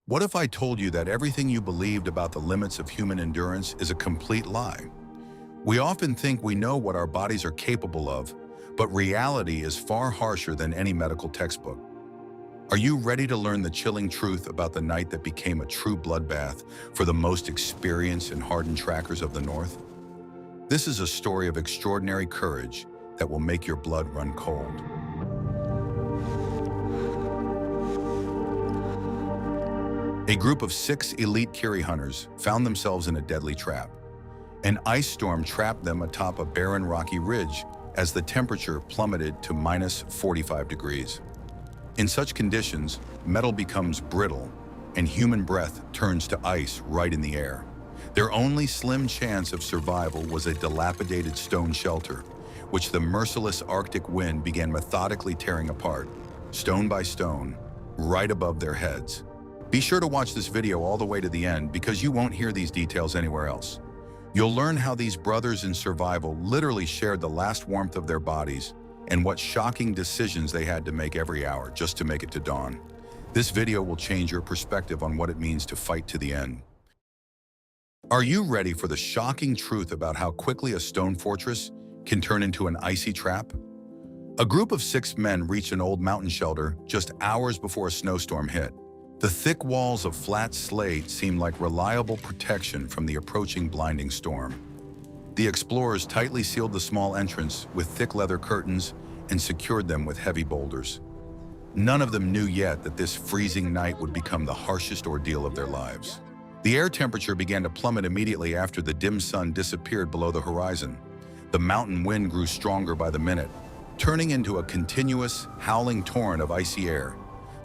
What if I told you that everything you believed about the limits of human endurance is a complete lie? We often think we know what our bodies are capable of, but reality is far harsher than any medical textbook. Are you ready to learn the chilling truth about the night that became a true bloodbath for the most experienced and hardened trackers of the North? This is a story of extraordinary courage that will make your blood run cold. A group of 6 elite Cree hunters found themselves in a deadly trap. An ice storm trapped them atop a barren rocky ridge as the temperature plummeted to -45 degrees. In such conditions, metal becomes brittle and human breath turns to ice right in the air. Their only slim chance of survival was a dilapidated stone shelter, which the merciless Arctic wind began methodically tearing apart, stone by stone, right above their heads. Be sure to watch this video all the way to the end because you won't hear these details anywhere else. You'll learn how these brothers in survival literally shared the last warmth of their bodies and what shocking decisions they had to make every hour just to make it to dawn. This video will change your perspective on what it means to fight to the end. Are you ready for the shocking truth about how quickly a stone fortress can turn into an icy trap? A group of 6 men reached an old mountain shelter just hours before a snowstorm hit. The thick walls of flat slate seemed like reliable protection from the approaching blinding storm. The explorers tightly sealed the small entrance with thick leather curtains and secured them with heavy boulders. None of them knew yet that this freezing night would become the harshest ordeal of their lives. The air temperature began to plummet immediately after the dim sun disappeared below the horizon. The mountain wind grew stronger by the minute, turning into a continuous, howling torrent of icy air.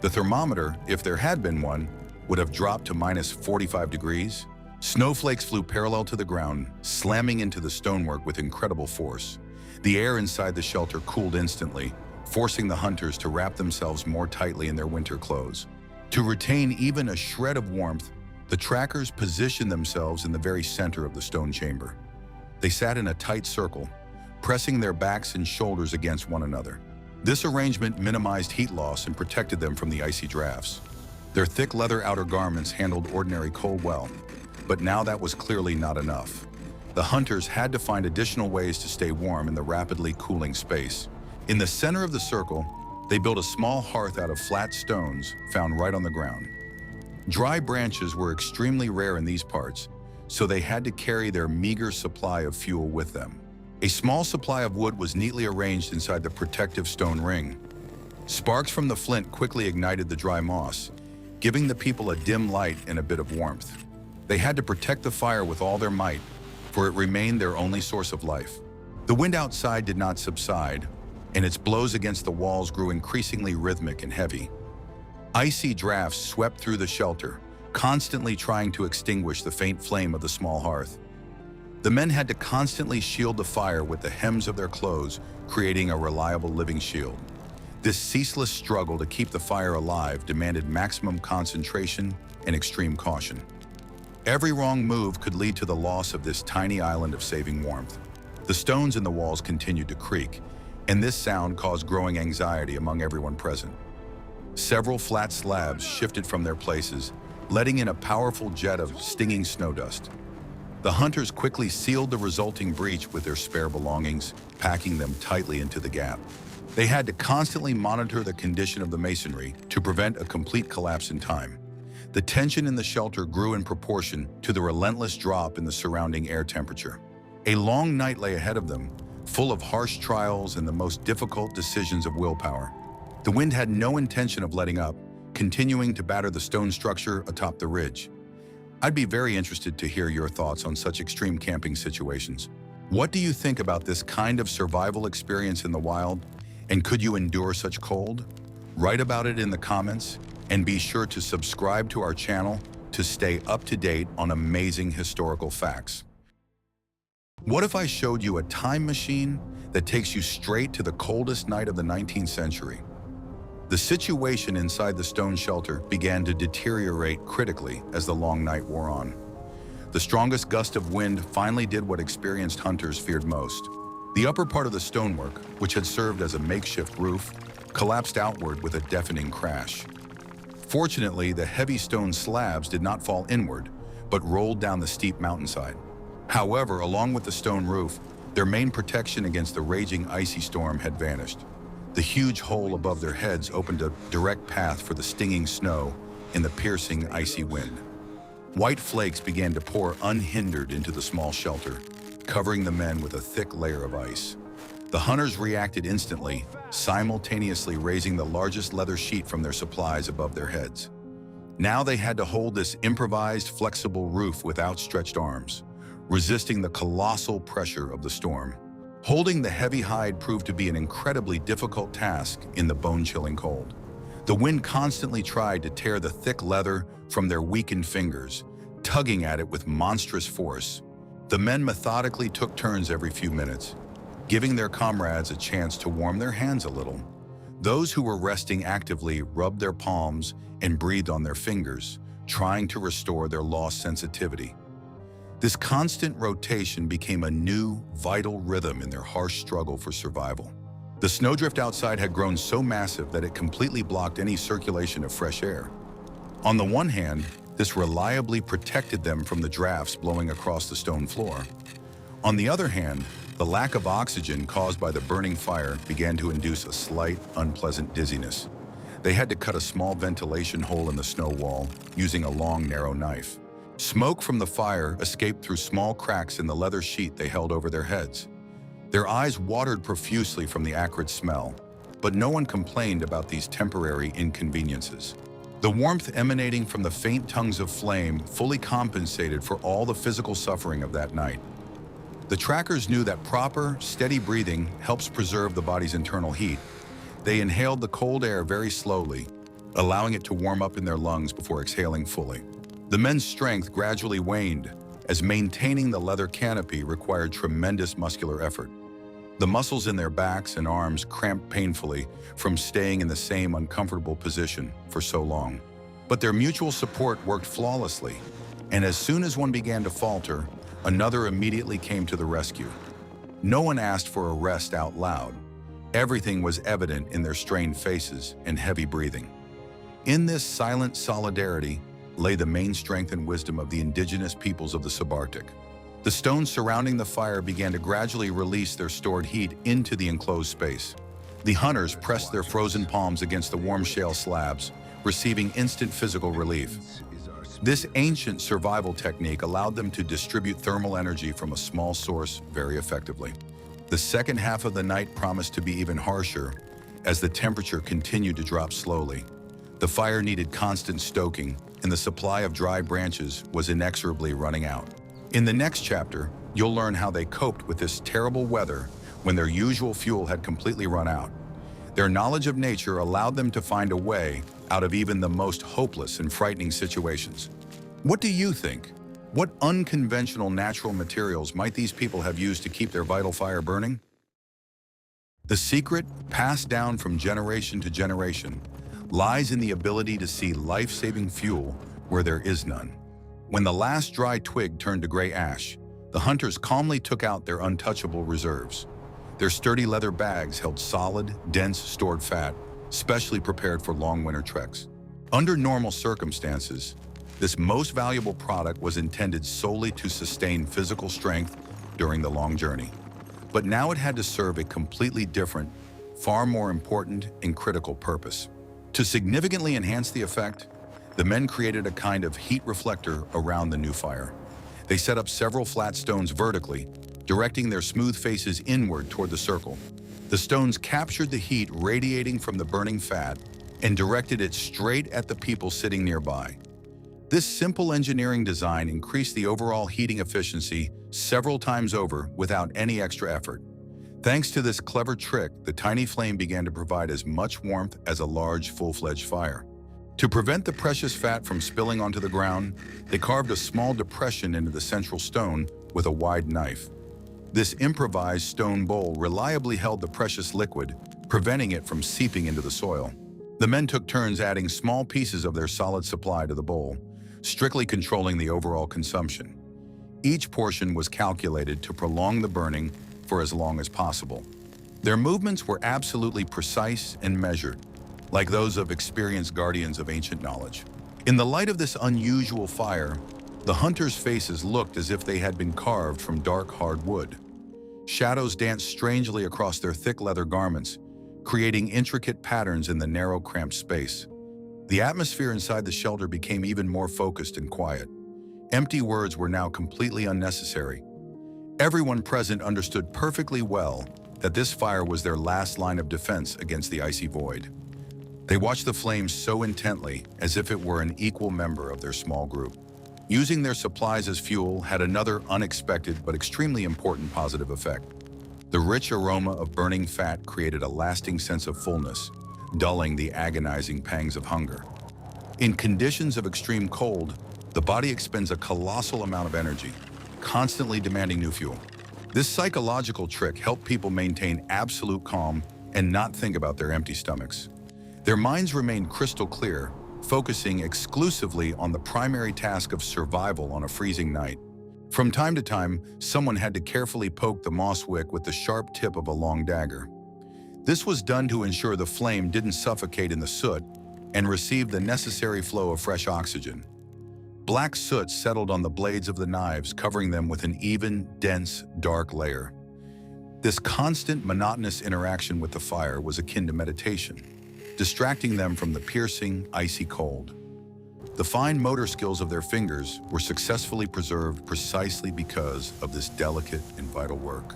The thermometer, if there had been one, would have dropped to -45 degrees. Snowflakes flew parallel to the ground, slamming into the stonework with incredible force. The air inside the shelter cooled instantly, forcing the hunters to wrap themselves more tightly in their winter clothes. To retain even a shred of warmth, the trackers positioned themselves in the very center of the stone chamber. They sat in a tight circle, pressing their backs and shoulders against one another. This arrangement minimized heat loss and protected them from the icy drafts. Their thick leather outer garments handled ordinary cold well, but now that was clearly not enough. The hunters had to find additional ways to stay warm in the rapidly cooling space. In the center of the circle, they built a small hearth out of flat stones found right on the ground. Dry branches were extremely rare in these parts, so they had to carry their meager supply of fuel with them. A small supply of wood was neatly arranged inside the protective stone ring. Sparks from the flint quickly ignited the dry moss, giving the people a dim light and a bit of warmth. They had to protect the fire with all their might, for it remained their only source of life. The wind outside did not subside, and its blows against the walls grew increasingly rhythmic and heavy. Icy drafts swept through the shelter, constantly trying to extinguish the faint flame of the small hearth. The men had to constantly shield the fire with the hems of their clothes, creating a reliable living shield. This ceaseless struggle to keep the fire alive demanded maximum concentration and extreme caution. Every wrong move could lead to the loss of this tiny island of saving warmth. The stones in the walls continued to creak, and this sound caused growing anxiety among everyone present. Several flat slabs shifted from their places, letting in a powerful jet of stinging snow dust. The hunters quickly sealed the resulting breach with their spare belongings, packing them tightly into the gap. They had to constantly monitor the condition of the masonry to prevent a complete collapse in time. The tension in the shelter grew in proportion to the relentless drop in the surrounding air temperature. A long night lay ahead of them, full of harsh trials and the most difficult decisions of willpower. The wind had no intention of letting up, continuing to batter the stone structure atop the ridge. I'd be very interested to hear your thoughts on such extreme camping situations. What do you think about this kind of survival experience in the wild? And could you endure such cold? Write about it in the comments, and be sure to subscribe to our channel to stay up to date on amazing historical facts. What if I showed you a time machine that takes you straight to the coldest night of the 19th century? The situation inside the stone shelter began to deteriorate critically as the long night wore on. The strongest gust of wind finally did what experienced hunters feared most. The upper part of the stonework, which had served as a makeshift roof, collapsed outward with a deafening crash. Fortunately, the heavy stone slabs did not fall inward, but rolled down the steep mountainside. However, along with the stone roof, their main protection against the raging icy storm had vanished. The huge hole above their heads opened a direct path for the stinging snow and the piercing icy wind. White flakes began to pour unhindered into the small shelter, covering the men with a thick layer of ice. The hunters reacted instantly, simultaneously raising the largest leather sheet from their supplies above their heads. Now they had to hold this improvised, flexible roof with outstretched arms, resisting the colossal pressure of the storm. Holding the heavy hide proved to be an incredibly difficult task in the bone-chilling cold. The wind constantly tried to tear the thick leather from their weakened fingers, tugging at it with monstrous force. The men methodically took turns every few minutes, giving their comrades a chance to warm their hands a little. Those who were resting actively rubbed their palms and breathed on their fingers, trying to restore their lost sensitivity. This constant rotation became a new, vital rhythm in their harsh struggle for survival. The snowdrift outside had grown so massive that it completely blocked any circulation of fresh air. On the one hand, this reliably protected them from the drafts blowing across the stone floor. On the other hand, the lack of oxygen caused by the burning fire began to induce a slight, unpleasant dizziness. They had to cut a small ventilation hole in the snow wall using a long, narrow knife. Smoke from the fire escaped through small cracks in the leather sheet they held over their heads. Their eyes watered profusely from the acrid smell, but no one complained about these temporary inconveniences. The warmth emanating from the faint tongues of flame fully compensated for all the physical suffering of that night. The trackers knew that proper, steady breathing helps preserve the body's internal heat. They inhaled the cold air very slowly, allowing it to warm up in their lungs before exhaling fully. The men's strength gradually waned, as maintaining the leather canopy required tremendous muscular effort. The muscles in their backs and arms cramped painfully from staying in the same uncomfortable position for so long. But their mutual support worked flawlessly, and as soon as one began to falter, another immediately came to the rescue. No one asked for a rest out loud. Everything was evident in their strained faces and heavy breathing. In this silent solidarity lay the main strength and wisdom of the indigenous peoples of the subarctic. The stones surrounding the fire began to gradually release their stored heat into the enclosed space. The hunters pressed their frozen palms against the warm shale slabs, receiving instant physical relief. This ancient survival technique allowed them to distribute thermal energy from a small source very effectively. The second half of the night promised to be even harsher as the temperature continued to drop slowly. The fire needed constant stoking, and the supply of dry branches was inexorably running out. In the next chapter, you'll learn how they coped with this terrible weather when their usual fuel had completely run out. Their knowledge of nature allowed them to find a way out of even the most hopeless and frightening situations. What do you think? What unconventional natural materials might these people have used to keep their vital fire burning? The secret, passed down from generation to generation, lies in the ability to see life-saving fuel where there is none. When the last dry twig turned to gray ash, the hunters calmly took out their untouchable reserves. Their sturdy leather bags held solid, dense stored fat, specially prepared for long winter treks. Under normal circumstances, this most valuable product was intended solely to sustain physical strength during the long journey. But now it had to serve a completely different, far more important and critical purpose. To significantly enhance the effect, the men created a kind of heat reflector around the new fire. They set up several flat stones vertically, directing their smooth faces inward toward the circle. The stones captured the heat radiating from the burning fat and directed it straight at the people sitting nearby. This simple engineering design increased the overall heating efficiency several times over without any extra effort. Thanks to this clever trick, the tiny flame began to provide as much warmth as a large, full-fledged fire. To prevent the precious fat from spilling onto the ground, they carved a small depression into the central stone with a wide knife. This improvised stone bowl reliably held the precious liquid, preventing it from seeping into the soil. The men took turns adding small pieces of their solid supply to the bowl, strictly controlling the overall consumption. Each portion was calculated to prolong the burning for as long as possible. Their movements were absolutely precise and measured. like those of experienced guardians of ancient knowledge. In the light of this unusual fire, the hunters' faces looked as if they had been carved from dark, hard wood. Shadows danced strangely across their thick leather garments, creating intricate patterns in the narrow, cramped space. The atmosphere inside the shelter became even more focused and quiet. Empty words were now completely unnecessary. Everyone present understood perfectly well that this fire was their last line of defense against the icy void. They watched the flames so intently, as if it were an equal member of their small group. Using their supplies as fuel had another unexpected but extremely important positive effect. The rich aroma of burning fat created a lasting sense of fullness, dulling the agonizing pangs of hunger. In conditions of extreme cold, the body expends a colossal amount of energy, constantly demanding new fuel. This psychological trick helped people maintain absolute calm and not think about their empty stomachs. Their minds remained crystal clear, focusing exclusively on the primary task of survival on a freezing night. From time to time, someone had to carefully poke the moss wick with the sharp tip of a long dagger. This was done to ensure the flame didn't suffocate in the soot and receive the necessary flow of fresh oxygen. Black soot settled on the blades of the knives, covering them with an even, dense, dark layer. This constant, monotonous interaction with the fire was akin to meditation, distracting them from the piercing, icy cold. The fine motor skills of their fingers were successfully preserved precisely because of this delicate and vital work.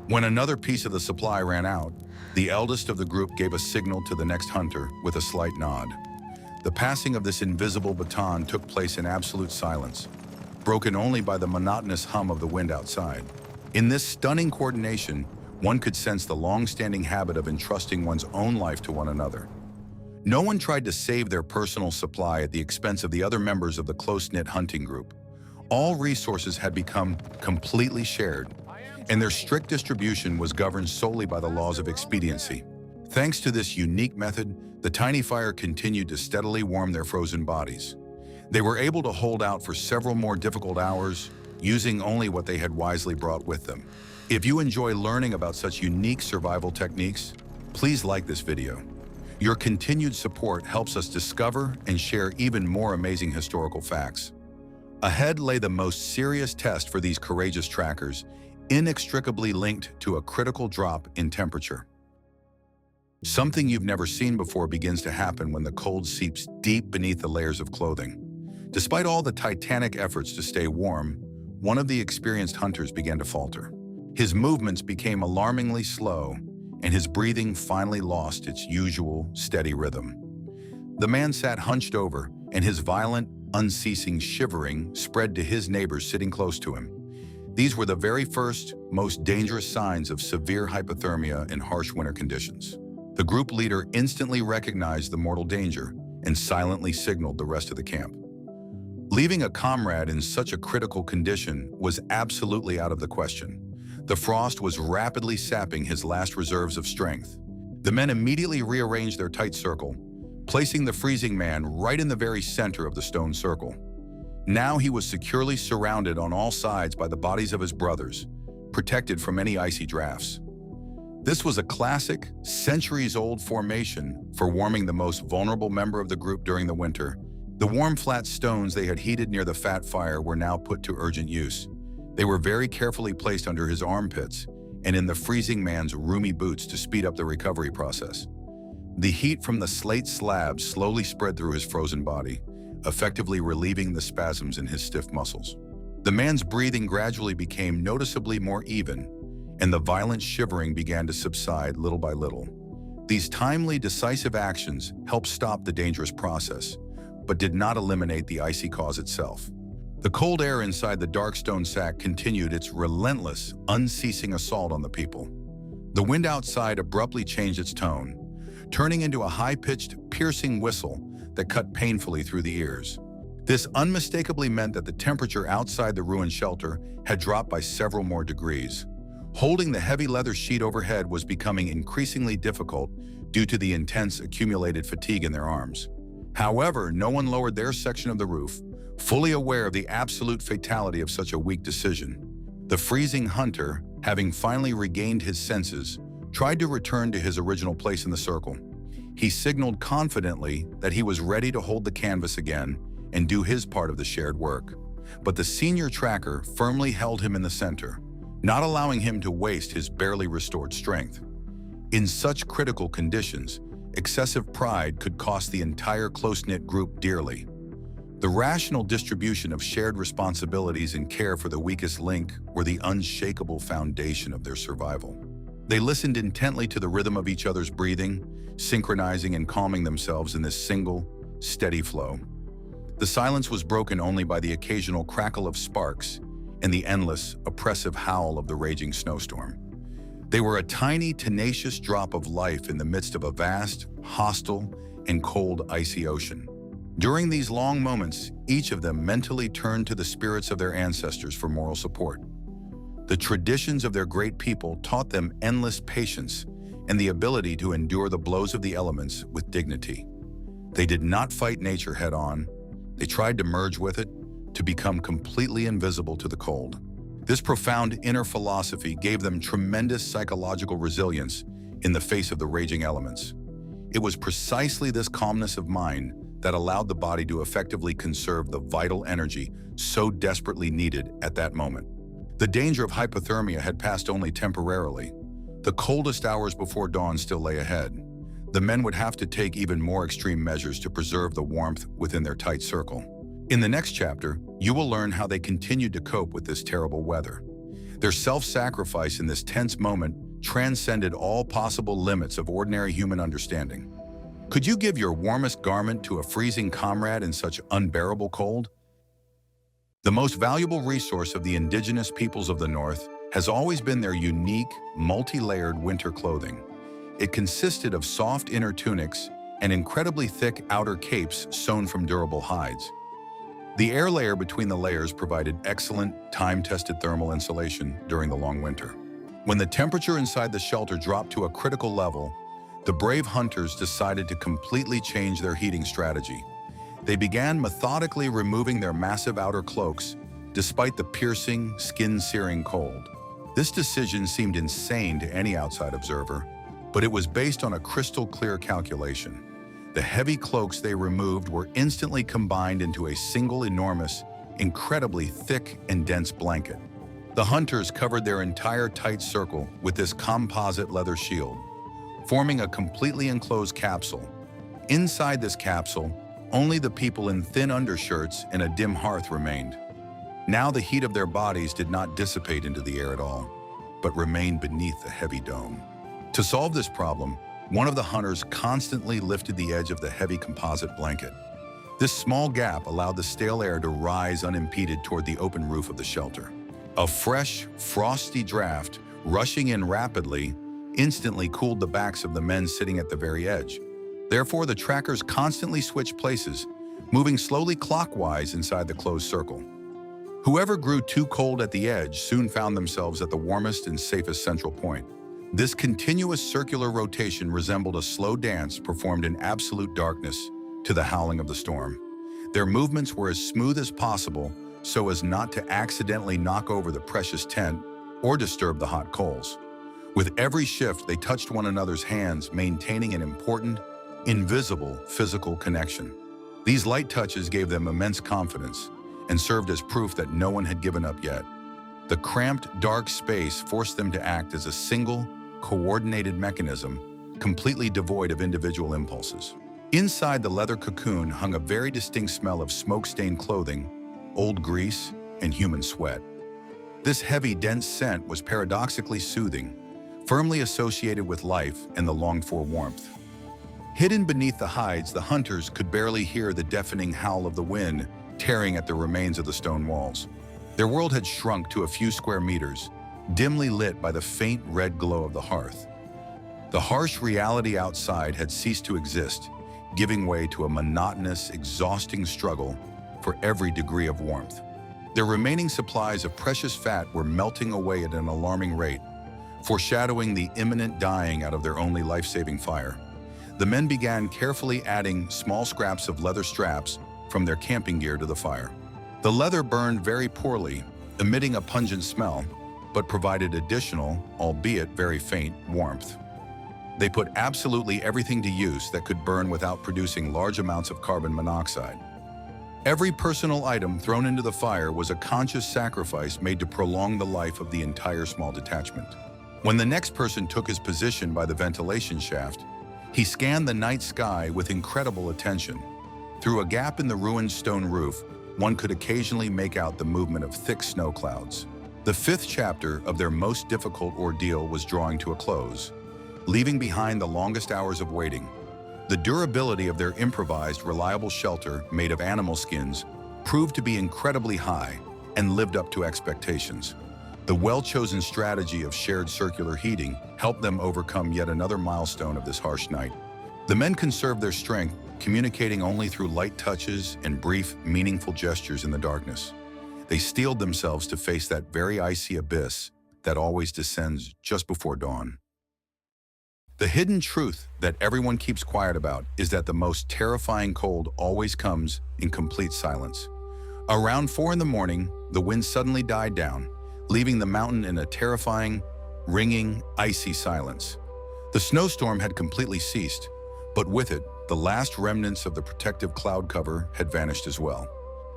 When another piece of the supply ran out, the eldest of the group gave a signal to the next hunter with a slight nod. The passing of this invisible baton took place in absolute silence, broken only by the monotonous hum of the wind outside. In this stunning coordination, one could sense the long-standing habit of entrusting one's own life to one another. No one tried to save their personal supply at the expense of the other members of the close-knit hunting group. All resources had become completely shared, and their strict distribution was governed solely by the laws of expediency. Thanks to this unique method, the tiny fire continued to steadily warm their frozen bodies. They were able to hold out for several more difficult hours, using only what they had wisely brought with them. If you enjoy learning about such unique survival techniques, please like this video. Your continued support helps us discover and share even more amazing historical facts. Ahead lay the most serious test for these courageous trackers, inextricably linked to a critical drop in temperature. Something you've never seen before begins to happen when the cold seeps deep beneath the layers of clothing. Despite all the titanic efforts to stay warm, one of the experienced hunters began to falter. His movements became alarmingly slow, and his breathing finally lost its usual steady rhythm. The man sat hunched over, and his violent, unceasing shivering spread to his neighbors sitting close to him. These were the very first, most dangerous signs of severe hypothermia in harsh winter conditions. The group leader instantly recognized the mortal danger and silently signaled the rest of the camp. Leaving a comrade in such a critical condition was absolutely out of the question. The frost was rapidly sapping his last reserves of strength. The men immediately rearranged their tight circle, placing the freezing man right in the very center of the stone circle. Now he was securely surrounded on all sides by the bodies of his brothers, protected from any icy drafts. This was a classic, centuries-old formation for warming the most vulnerable member of the group during the winter. The warm, flat stones they had heated near the fat fire were now put to urgent use. They were very carefully placed under his armpits and in the freezing man's roomy boots to speed up the recovery process. The heat from the slate slabs slowly spread through his frozen body, effectively relieving the spasms in his stiff muscles. The man's breathing gradually became noticeably more even, and the violent shivering began to subside little by little. These timely, decisive actions helped stop the dangerous process, but did not eliminate the icy cause itself. The cold air inside the dark stone sack continued its relentless, unceasing assault on the people. The wind outside abruptly changed its tone, turning into a high-pitched, piercing whistle that cut painfully through the ears. This unmistakably meant that the temperature outside the ruined shelter had dropped by several more degrees. Holding the heavy leather sheet overhead was becoming increasingly difficult due to the intense accumulated fatigue in their arms. However, no one lowered their section of the roof, fully aware of the absolute fatality of such a weak decision. The freezing hunter, having finally regained his senses, tried to return to his original place in the circle. He signaled confidently that he was ready to hold the canvas again and do his part of the shared work. But the senior tracker firmly held him in the center, not allowing him to waste his barely restored strength. In such critical conditions, excessive pride could cost the entire close-knit group dearly. The rational distribution of shared responsibilities and care for the weakest link were the unshakable foundation of their survival. They listened intently to the rhythm of each other's breathing, synchronizing and calming themselves in this single, steady flow. The silence was broken only by the occasional crackle of sparks and the endless, oppressive howl of the raging snowstorm. They were a tiny, tenacious drop of life in the midst of a vast, hostile, and cold, icy ocean. During these long moments, each of them mentally turned to the spirits of their ancestors for moral support. The traditions of their great people taught them endless patience and the ability to endure the blows of the elements with dignity. They did not fight nature head-on. They tried to merge with it, to become completely invisible to the cold. This profound inner philosophy gave them tremendous psychological resilience in the face of the raging elements. It was precisely this calmness of mind that allowed the body to effectively conserve the vital energy so desperately needed at that moment. The danger of hypothermia had passed only temporarily. The coldest hours before dawn still lay ahead. The men would have to take even more extreme measures to preserve the warmth within their tight circle. In the next chapter, you will learn how they continued to cope with this terrible weather. Their self-sacrifice in this tense moment transcended all possible limits of ordinary human understanding. Could you give your warmest garment to a freezing comrade in such unbearable cold? The most valuable resource of the indigenous peoples of the North has always been their unique, multi-layered winter clothing. It consisted of soft inner tunics and incredibly thick outer capes sewn from durable hides. The air layer between the layers provided excellent, time-tested thermal insulation during the long winter. When the temperature inside the shelter dropped to a critical level, the brave hunters decided to completely change their heating strategy. They began methodically removing their massive outer cloaks, despite the piercing, skin-searing cold. This decision seemed insane to any outside observer, but it was based on a crystal-clear calculation. The heavy cloaks they removed were instantly combined into a single enormous, incredibly thick and dense blanket. The hunters covered their entire tight circle with this composite leather shield, forming a completely enclosed capsule. Inside this capsule, only the people in thin undershirts and a dim hearth remained. Now the heat of their bodies did not dissipate into the air at all, but remained beneath the heavy dome. To solve this problem, one of the hunters constantly lifted the edge of the heavy composite blanket. This small gap allowed the stale air to rise unimpeded toward the open roof of the shelter. A fresh, frosty draft, rushing in rapidly, instantly cooled the backs of the men sitting at the very edge. Therefore, the trackers constantly switched places, moving slowly clockwise inside the closed circle. Whoever grew too cold at the edge soon found themselves at the warmest and safest central point. This continuous circular rotation resembled a slow dance performed in absolute darkness to the howling of the storm. Their movements were as smooth as possible so as not to accidentally knock over the precious tent or disturb the hot coals. With every shift, they touched one another's hands, maintaining an important, invisible physical connection. These light touches gave them immense confidence and served as proof that no one had given up yet. The cramped, dark space forced them to act as a single, coordinated mechanism, completely devoid of individual impulses. Inside the leather cocoon hung a very distinct smell of smoke-stained clothing, old grease, and human sweat. This heavy, dense scent was paradoxically soothing, firmly associated with life and the longed-for warmth. Hidden beneath the hides, the hunters could barely hear the deafening howl of the wind tearing at the remains of the stone walls. Their world had shrunk to a few square meters, dimly lit by the faint red glow of the hearth. The harsh reality outside had ceased to exist, giving way to a monotonous, exhausting struggle for every degree of warmth. Their remaining supplies of precious fat were melting away at an alarming rate, foreshadowing the imminent dying out of their only life-saving fire. The men began carefully adding small scraps of leather straps from their camping gear to the fire. The leather burned very poorly, emitting a pungent smell, but provided additional, albeit very faint, warmth. They put absolutely everything to use that could burn without producing large amounts of carbon monoxide. Every personal item thrown into the fire was a conscious sacrifice made to prolong the life of the entire small detachment. When the next person took his position by the ventilation shaft, he scanned the night sky with incredible attention. Through a gap in the ruined stone roof, one could occasionally make out the movement of thick snow clouds. The fifth chapter of their most difficult ordeal was drawing to a close, leaving behind the longest hours of waiting. The durability of their improvised, reliable shelter made of animal skins proved to be incredibly high and lived up to expectations. The well-chosen strategy of shared circular heating helped them overcome yet another milestone of this harsh night. The men conserved their strength, communicating only through light touches and brief, meaningful gestures in the darkness. They steeled themselves to face that very icy abyss that always descends just before dawn. The hidden truth that everyone keeps quiet about is that the most terrifying cold always comes in complete silence. Around 4 in the morning, the wind suddenly died down, leaving the mountain in a terrifying, ringing, icy silence. The snowstorm had completely ceased, but with it, the last remnants of the protective cloud cover had vanished as well.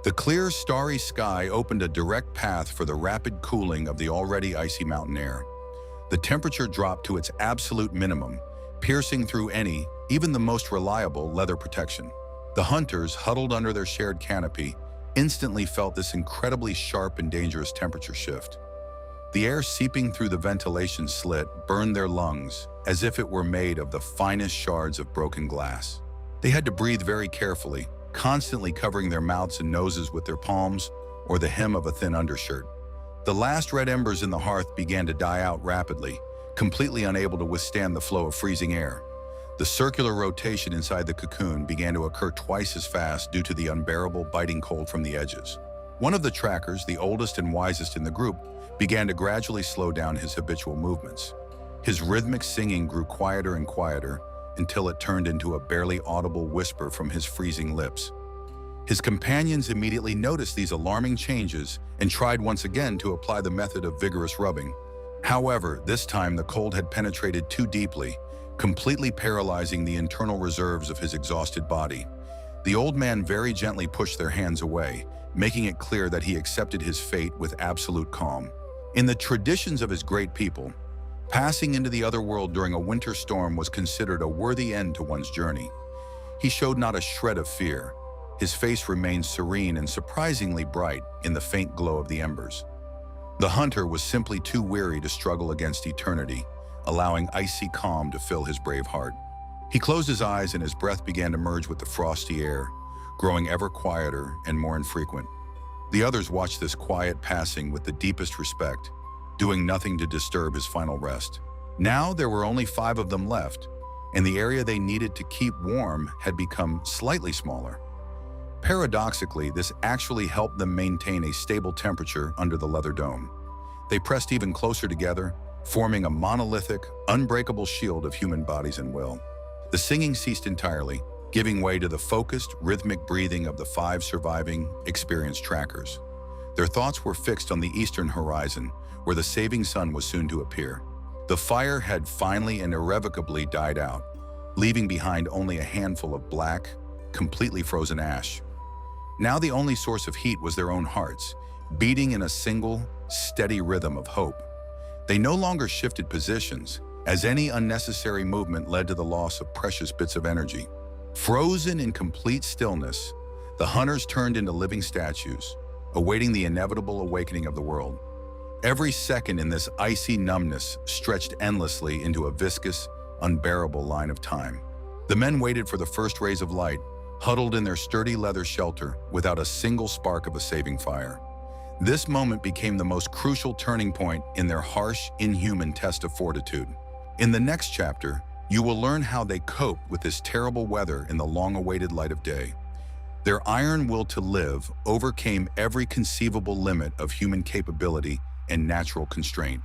The clear, starry sky opened a direct path for the rapid cooling of the already icy mountain air. The temperature dropped to its absolute minimum, piercing through any, even the most reliable, leather protection. The hunters, huddled under their shared canopy, instantly felt this incredibly sharp and dangerous temperature shift. The air seeping through the ventilation slit burned their lungs as if it were made of the finest shards of broken glass. They had to breathe very carefully, constantly covering their mouths and noses with their palms or the hem of a thin undershirt. The last red embers in the hearth began to die out rapidly, completely unable to withstand the flow of freezing air. The circular rotation inside the cocoon began to occur twice as fast due to the unbearable biting cold from the edges. One of the trackers, the oldest and wisest in the group, began to gradually slow down his habitual movements. His rhythmic singing grew quieter and quieter until it turned into a barely audible whisper from his freezing lips. His companions immediately noticed these alarming changes and tried once again to apply the method of vigorous rubbing. However, this time the cold had penetrated too deeply, completely paralyzing the internal reserves of his exhausted body. The old man very gently pushed their hands away, making it clear that he accepted his fate with absolute calm. In the traditions of his great people, passing into the other world during a winter storm was considered a worthy end to one's journey. He showed not a shred of fear. His face remained serene and surprisingly bright in the faint glow of the embers. The hunter was simply too weary to struggle against eternity, allowing icy calm to fill his brave heart. He closed his eyes and his breath began to merge with the frosty air, growing ever quieter and more infrequent. The others watched this quiet passing with the deepest respect, doing nothing to disturb his final rest. Now there were only 5 of them left, and the area they needed to keep warm had become slightly smaller. Paradoxically, this actually helped them maintain a stable temperature under the leather dome. They pressed even closer together, forming a monolithic, unbreakable shield of human bodies and will. The singing ceased entirely, giving way to the focused, rhythmic breathing of the 5 surviving, experienced trackers. Their thoughts were fixed on the eastern horizon, where the saving sun was soon to appear. The fire had finally and irrevocably died out, leaving behind only a handful of black, completely frozen ash. Now the only source of heat was their own hearts, beating in a single, steady rhythm of hope. They no longer shifted positions, as any unnecessary movement led to the loss of precious bits of energy. Frozen in complete stillness, the hunters turned into living statues, awaiting the inevitable awakening of the world. Every second in this icy numbness stretched endlessly into a viscous, unbearable line of time. The men waited for the first rays of light, huddled in their sturdy leather shelter without a single spark of a saving fire. This moment became the most crucial turning point in their harsh, inhuman test of fortitude. In the next chapter, you will learn how they coped with this terrible weather in the long-awaited light of day. Their iron will to live overcame every conceivable limit of human capability and natural constraint.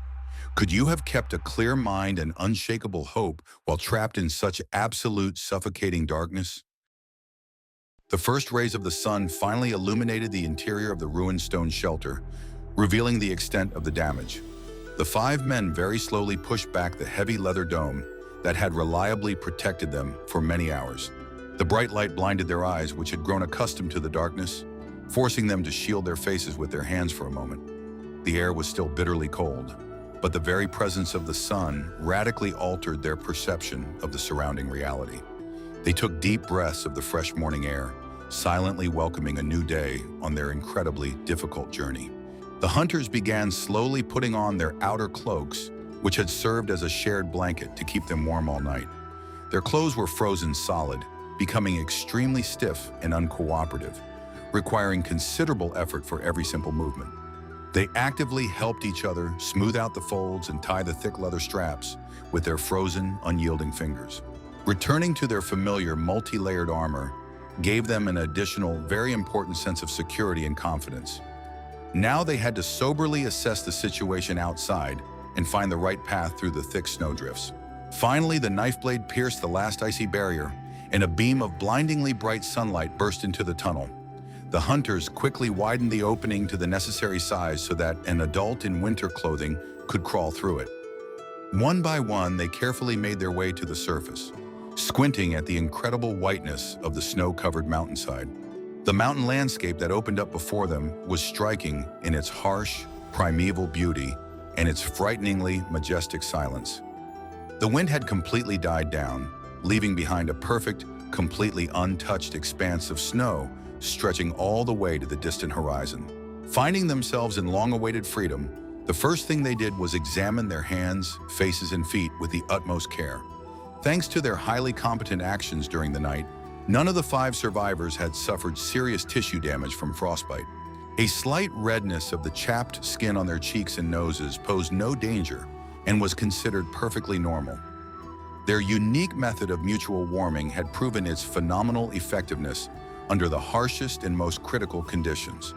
Could you have kept a clear mind and unshakable hope while trapped in such absolute, suffocating darkness? The first rays of the sun finally illuminated the interior of the ruined stone shelter, revealing the extent of the damage. The 5 men very slowly pushed back the heavy leather dome, that had reliably protected them for many hours. The bright light blinded their eyes, which had grown accustomed to the darkness, forcing them to shield their faces with their hands for a moment. The air was still bitterly cold, but the very presence of the sun radically altered their perception of the surrounding reality. They took deep breaths of the fresh morning air, silently welcoming a new day on their incredibly difficult journey. The hunters began slowly putting on their outer cloaks, which had served as a shared blanket to keep them warm all night. Their clothes were frozen solid, becoming extremely stiff and uncooperative, requiring considerable effort for every simple movement. They actively helped each other smooth out the folds and tie the thick leather straps with their frozen, unyielding fingers. Returning to their familiar multi-layered armor gave them an additional, very important sense of security and confidence. Now they had to soberly assess the situation outside and find the right path through the thick snowdrifts. Finally, the knife blade pierced the last icy barrier, and a beam of blindingly bright sunlight burst into the tunnel. The hunters quickly widened the opening to the necessary size so that an adult in winter clothing could crawl through it. One by one, they carefully made their way to the surface, squinting at the incredible whiteness of the snow-covered mountainside. The mountain landscape that opened up before them was striking in its harsh, primeval beauty and its frighteningly majestic silence. The wind had completely died down, leaving behind a perfect, completely untouched expanse of snow stretching all the way to the distant horizon. Finding themselves in long-awaited freedom, the first thing they did was examine their hands, faces, and feet with the utmost care. Thanks to their highly competent actions during the night, none of the 5 survivors had suffered serious tissue damage from frostbite. A slight redness of the chapped skin on their cheeks and noses posed no danger and was considered perfectly normal. Their unique method of mutual warming had proven its phenomenal effectiveness under the harshest and most critical conditions.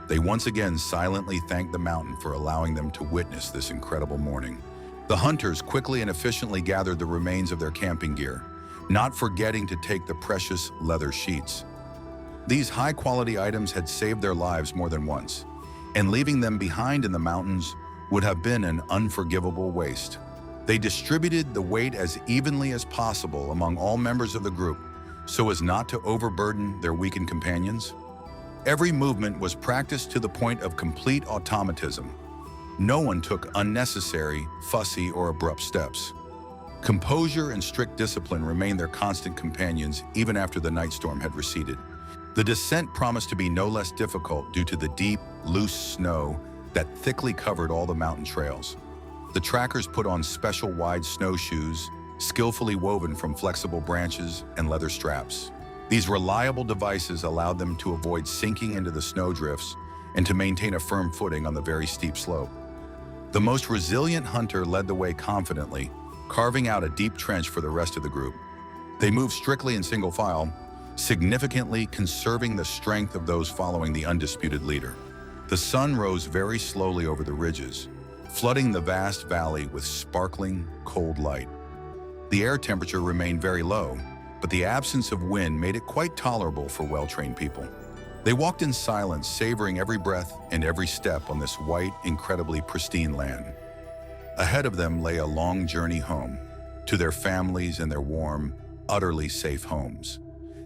They once again silently thanked the mountain for allowing them to witness this incredible morning. The hunters quickly and efficiently gathered the remains of their camping gear, not forgetting to take the precious leather sheets. These high-quality items had saved their lives more than once, and leaving them behind in the mountains would have been an unforgivable waste. They distributed the weight as evenly as possible among all members of the group so as not to overburden their weakened companions. Every movement was practiced to the point of complete automatism. No one took unnecessary, fussy, or abrupt steps. Composure and strict discipline remained their constant companions even after the night storm had receded. The descent promised to be no less difficult due to the deep, loose snow that thickly covered all the mountain trails. The trackers put on special wide snowshoes, skillfully woven from flexible branches and leather straps. These reliable devices allowed them to avoid sinking into the snowdrifts and to maintain a firm footing on the very steep slope. The most resilient hunter led the way confidently, carving out a deep trench for the rest of the group. They moved strictly in single file, significantly conserving the strength of those following the undisputed leader. The sun rose very slowly over the ridges, flooding the vast valley with sparkling, cold light. The air temperature remained very low, but the absence of wind made it quite tolerable for well-trained people. They walked in silence, savoring every breath and every step on this white, incredibly pristine land. Ahead of them lay a long journey home, to their families and their warm, utterly safe homes.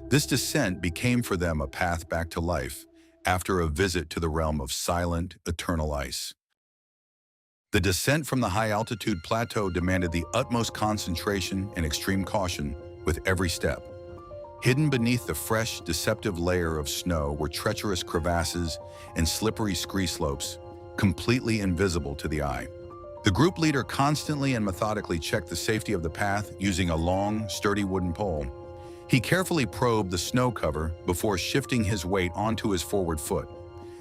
This descent became for them a path back to life after a visit to the realm of silent, eternal ice. The descent from the high-altitude plateau demanded the utmost concentration and extreme caution with every step. Hidden beneath the fresh, deceptive layer of snow were treacherous crevasses and slippery scree slopes, completely invisible to the eye. The group leader constantly and methodically checked the safety of the path using a long, sturdy wooden pole. He carefully probed the snow cover before shifting his weight onto his forward foot.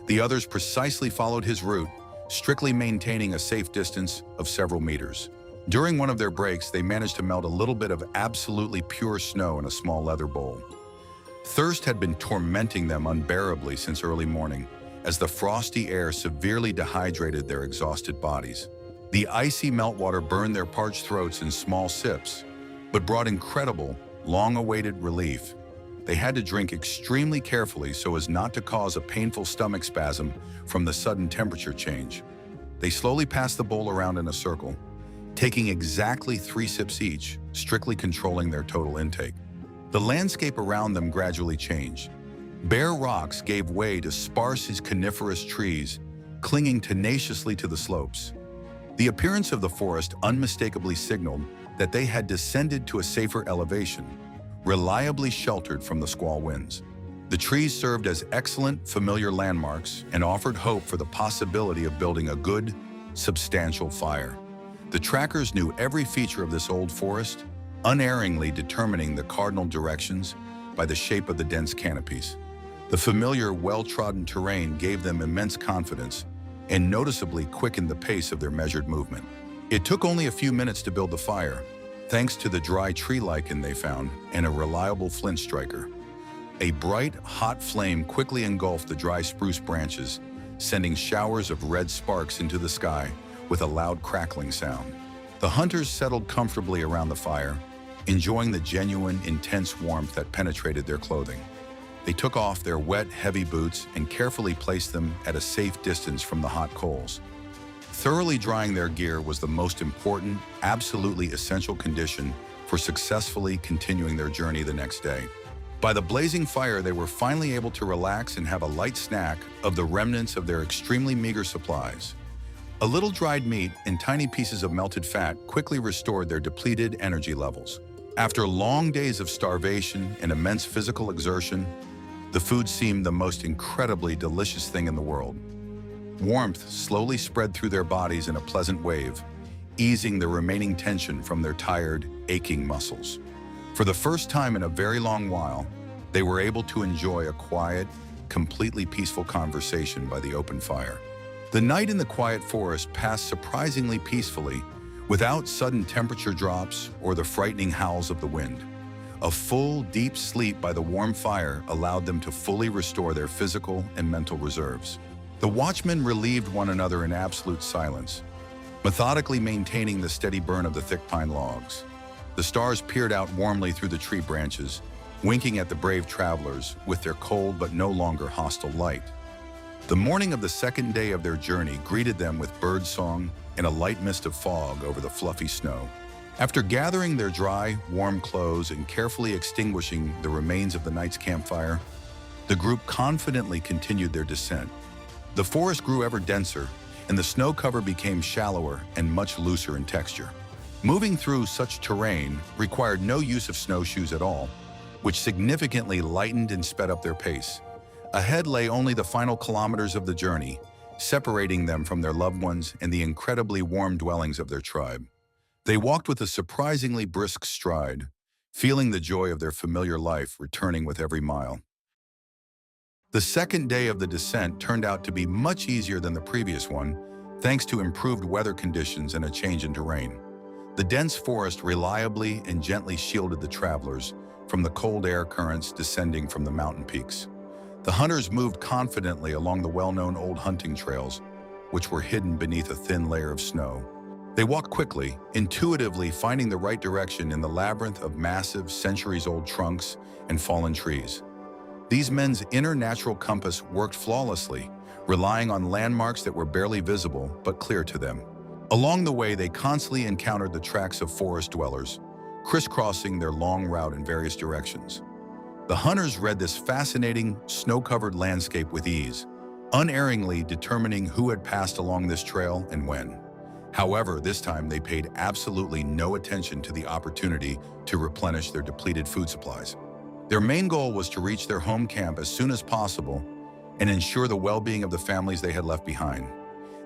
The others precisely followed his route, strictly maintaining a safe distance of several meters. During one of their breaks, they managed to melt a little bit of absolutely pure snow in a small leather bowl. Thirst had been tormenting them unbearably since early morning, as the frosty air severely dehydrated their exhausted bodies. The icy meltwater burned their parched throats in small sips, but brought incredible, long-awaited relief. They had to drink extremely carefully so as not to cause a painful stomach spasm from the sudden temperature change. They slowly passed the bowl around in a circle, taking exactly 3 sips each, strictly controlling their total intake. The landscape around them gradually changed. Bare rocks gave way to sparse coniferous trees, clinging tenaciously to the slopes. The appearance of the forest unmistakably signaled that they had descended to a safer elevation, reliably sheltered from the squall winds. The trees served as excellent, familiar landmarks and offered hope for the possibility of building a good, substantial fire. The trackers knew every feature of this old forest, unerringly determining the cardinal directions by the shape of the dense canopies. The familiar, well-trodden terrain gave them immense confidence and noticeably quickened the pace of their measured movement. It took only a few minutes to build the fire, thanks to the dry tree lichen they found and a reliable flint striker. A bright, hot flame quickly engulfed the dry spruce branches, sending showers of red sparks into the sky with a loud crackling sound. The hunters settled comfortably around the fire, enjoying the genuine, intense warmth that penetrated their clothing. They took off their wet, heavy boots and carefully placed them at a safe distance from the hot coals. Thoroughly drying their gear was the most important, absolutely essential condition for successfully continuing their journey the next day. By the blazing fire, they were finally able to relax and have a light snack of the remnants of their extremely meager supplies. A little dried meat and tiny pieces of melted fat quickly restored their depleted energy levels. After long days of starvation and immense physical exertion, the food seemed the most incredibly delicious thing in the world. Warmth slowly spread through their bodies in a pleasant wave, easing the remaining tension from their tired, aching muscles. For the first time in a very long while, they were able to enjoy a quiet, completely peaceful conversation by the open fire. The night in the quiet forest passed surprisingly peacefully, without sudden temperature drops or the frightening howls of the wind. A full, deep sleep by the warm fire allowed them to fully restore their physical and mental reserves. The watchmen relieved one another in absolute silence, methodically maintaining the steady burn of the thick pine logs. The stars peered out warmly through the tree branches, winking at the brave travelers with their cold but no longer hostile light. The morning of the second day of their journey greeted them with birdsong and a light mist of fog over the fluffy snow. After gathering their dry, warm clothes and carefully extinguishing the remains of the night's campfire, the group confidently continued their descent. The forest grew ever denser, and the snow cover became shallower and much looser in texture. Moving through such terrain required no use of snowshoes at all, which significantly lightened and sped up their pace. Ahead lay only the final kilometers of the journey, separating them from their loved ones and the incredibly warm dwellings of their tribe. They walked with a surprisingly brisk stride, feeling the joy of their familiar life returning with every mile. The second day of the descent turned out to be much easier than the previous one, thanks to improved weather conditions and a change in terrain. The dense forest reliably and gently shielded the travelers from the cold air currents descending from the mountain peaks. The hunters moved confidently along the well-known old hunting trails, which were hidden beneath a thin layer of snow. They walked quickly, intuitively finding the right direction in the labyrinth of massive, centuries-old trunks and fallen trees. These men's inner natural compass worked flawlessly, relying on landmarks that were barely visible but clear to them. Along the way, they constantly encountered the tracks of forest dwellers, crisscrossing their long route in various directions. The hunters read this fascinating, snow-covered landscape with ease, unerringly determining who had passed along this trail and when. However, this time they paid absolutely no attention to the opportunity to replenish their depleted food supplies. Their main goal was to reach their home camp as soon as possible and ensure the well-being of the families they had left behind.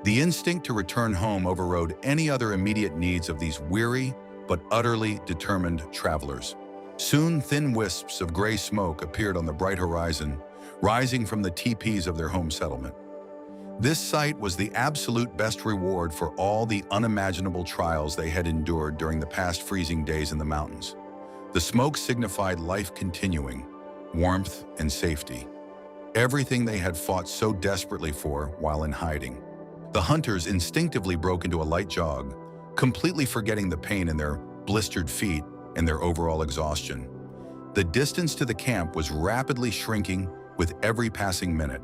The instinct to return home overrode any other immediate needs of these weary but utterly determined travelers. Soon, thin wisps of gray smoke appeared on the bright horizon, rising from the teepees of their home settlement. This sight was the absolute best reward for all the unimaginable trials they had endured during the past freezing days in the mountains. The smoke signified life continuing, warmth and safety. Everything they had fought so desperately for while in hiding. The hunters instinctively broke into a light jog, completely forgetting the pain in their blistered feet and their overall exhaustion. The distance to the camp was rapidly shrinking with every passing minute,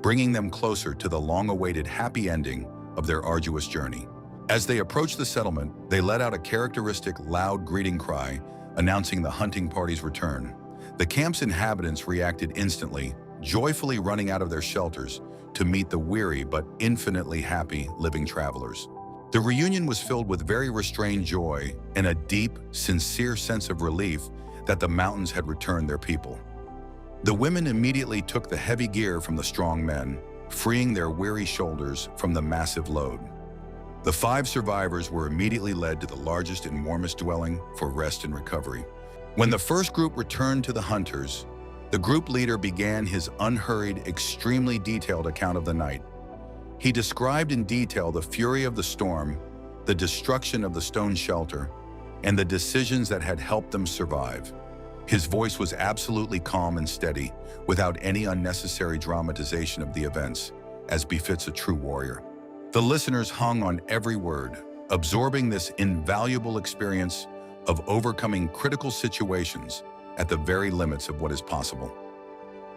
bringing them closer to the long-awaited happy ending of their arduous journey. As they approached the settlement, they let out a characteristic loud greeting cry, announcing the hunting party's return. The camp's inhabitants reacted instantly, joyfully running out of their shelters to meet the weary but infinitely happy living travelers. The reunion was filled with very restrained joy and a deep, sincere sense of relief that the mountains had returned their people. The women immediately took the heavy gear from the strong men, freeing their weary shoulders from the massive load. The 5 survivors were immediately led to the largest and warmest dwelling for rest and recovery. When the first group returned to the hunters, the group leader began his unhurried, extremely detailed account of the night. He described in detail the fury of the storm, the destruction of the stone shelter, and the decisions that had helped them survive. His voice was absolutely calm and steady, without any unnecessary dramatization of the events, as befits a true warrior. The listeners hung on every word, absorbing this invaluable experience of overcoming critical situations at the very limits of what is possible.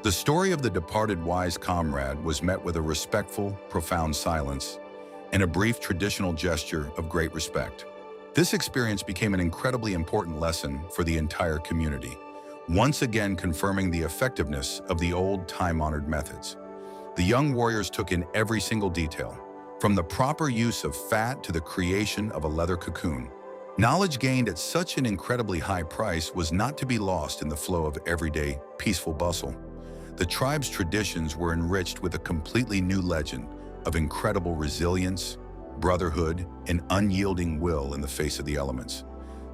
The story of the departed wise comrade was met with a respectful, profound silence and a brief traditional gesture of great respect. This experience became an incredibly important lesson for the entire community, once again confirming the effectiveness of the old time-honored methods. The young warriors took in every single detail, from the proper use of fat to the creation of a leather cocoon. Knowledge gained at such an incredibly high price was not to be lost in the flow of everyday, peaceful bustle. The tribe's traditions were enriched with a completely new legend of incredible resilience, brotherhood, and unyielding will in the face of the elements.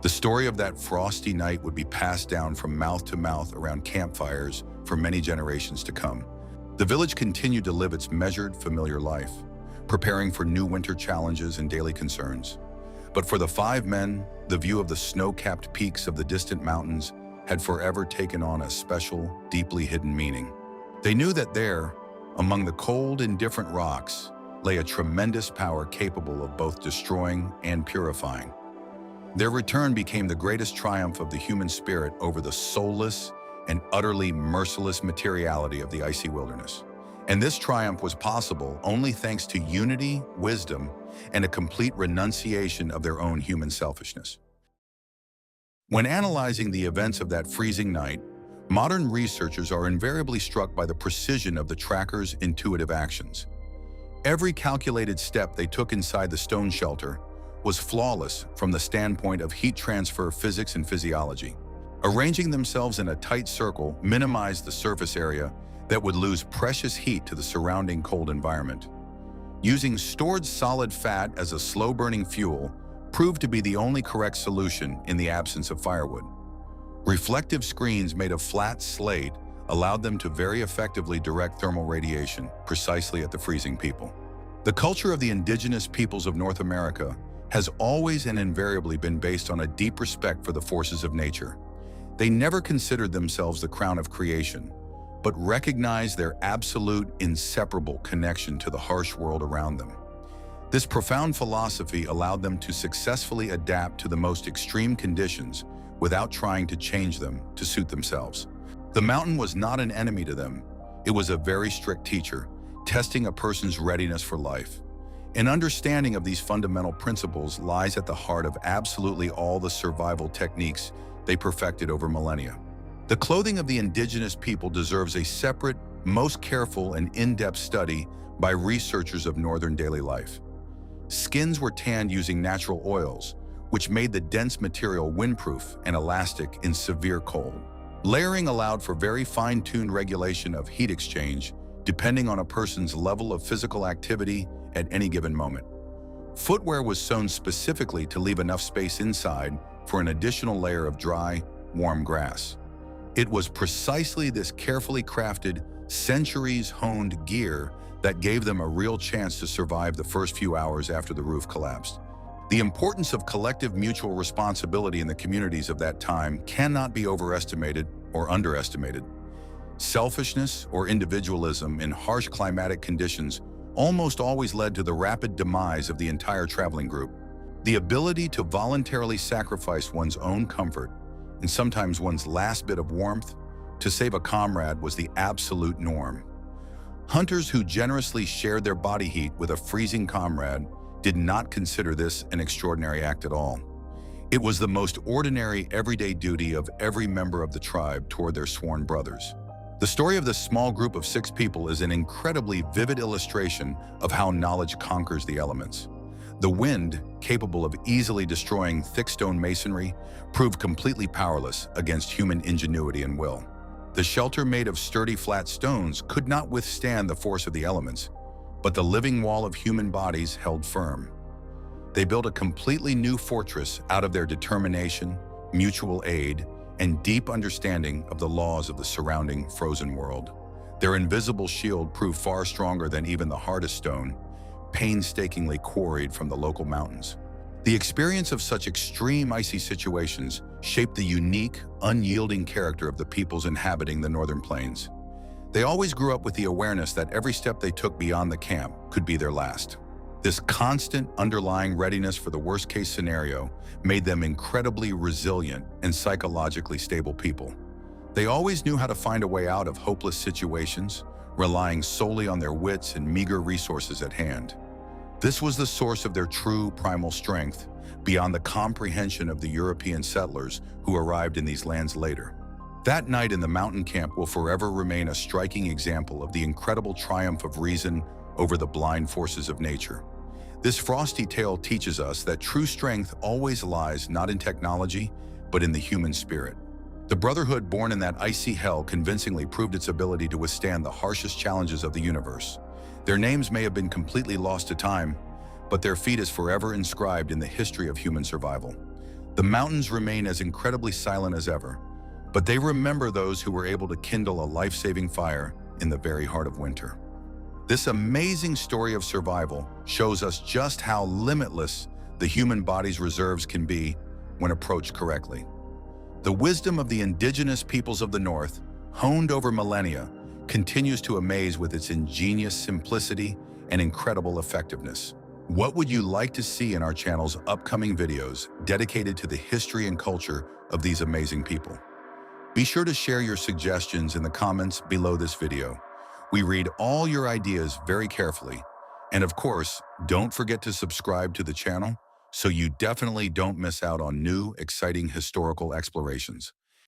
The story of that frosty night would be passed down from mouth to mouth around campfires for many generations to come. The village continued to live its measured, familiar life, preparing for new winter challenges and daily concerns. But for the 5 men, the view of the snow-capped peaks of the distant mountains had forever taken on a special, deeply hidden meaning. They knew that there, among the cold, indifferent rocks, lay a tremendous power capable of both destroying and purifying. Their return became the greatest triumph of the human spirit over the soulless and utterly merciless materiality of the icy wilderness. And this triumph was possible only thanks to unity, wisdom, and a complete renunciation of their own human selfishness. When analyzing the events of that freezing night, modern researchers are invariably struck by the precision of the trackers' intuitive actions. Every calculated step they took inside the stone shelter was flawless from the standpoint of heat transfer physics and physiology. Arranging themselves in a tight circle minimized the surface area that would lose precious heat to the surrounding cold environment. Using stored solid fat as a slow-burning fuel proved to be the only correct solution in the absence of firewood. Reflective screens made of flat slate allowed them to very effectively direct thermal radiation precisely at the freezing people. The culture of the indigenous peoples of North America has always and invariably been based on a deep respect for the forces of nature. They never considered themselves the crown of creation, but recognized their absolute, inseparable connection to the harsh world around them. This profound philosophy allowed them to successfully adapt to the most extreme conditions without trying to change them to suit themselves. The mountain was not an enemy to them. It was a very strict teacher, testing a person's readiness for life. An understanding of these fundamental principles lies at the heart of absolutely all the survival techniques they perfected over millennia. The clothing of the indigenous people deserves a separate, most careful and in-depth study by researchers of northern daily life. Skins were tanned using natural oils, which made the dense material windproof and elastic in severe cold. Layering allowed for very fine-tuned regulation of heat exchange, depending on a person's level of physical activity at any given moment. Footwear was sewn specifically to leave enough space inside for an additional layer of dry, warm grass. It was precisely this carefully crafted, centuries-honed gear that gave them a real chance to survive the first few hours after the roof collapsed. The importance of collective mutual responsibility in the communities of that time cannot be overestimated or underestimated. Selfishness or individualism in harsh climatic conditions almost always led to the rapid demise of the entire traveling group. The ability to voluntarily sacrifice one's own comfort and sometimes one's last bit of warmth to save a comrade was the absolute norm. Hunters who generously shared their body heat with a freezing comrade did not consider this an extraordinary act at all. It was the most ordinary, everyday duty of every member of the tribe toward their sworn brothers. The story of this small group of 6 people is an incredibly vivid illustration of how knowledge conquers the elements. The wind, capable of easily destroying thick stone masonry, proved completely powerless against human ingenuity and will. The shelter made of sturdy flat stones could not withstand the force of the elements, but the living wall of human bodies held firm. They built a completely new fortress out of their determination, mutual aid, and deep understanding of the laws of the surrounding frozen world. Their invisible shield proved far stronger than even the hardest stone, painstakingly quarried from the local mountains. The experience of such extreme icy situations shaped the unique, unyielding character of the peoples inhabiting the northern plains. They always grew up with the awareness that every step they took beyond the camp could be their last. This constant underlying readiness for the worst-case scenario made them incredibly resilient and psychologically stable people. They always knew how to find a way out of hopeless situations, relying solely on their wits and meager resources at hand. This was the source of their true primal strength, beyond the comprehension of the European settlers who arrived in these lands later. That night in the mountain camp will forever remain a striking example of the incredible triumph of reason over the blind forces of nature. This frosty tale teaches us that true strength always lies not in technology, but in the human spirit. The Brotherhood born in that icy hell convincingly proved its ability to withstand the harshest challenges of the universe. Their names may have been completely lost to time, but their feat is forever inscribed in the history of human survival. The mountains remain as incredibly silent as ever, but they remember those who were able to kindle a life-saving fire in the very heart of winter. This amazing story of survival shows us just how limitless the human body's reserves can be when approached correctly. The wisdom of the indigenous peoples of the North, honed over millennia, continues to amaze with its ingenious simplicity and incredible effectiveness. What would you like to see in our channel's upcoming videos dedicated to the history and culture of these amazing people? Be sure to share your suggestions in the comments below this video. We read all your ideas very carefully. And of course, don't forget to subscribe to the channel so you definitely don't miss out on new, exciting historical explorations.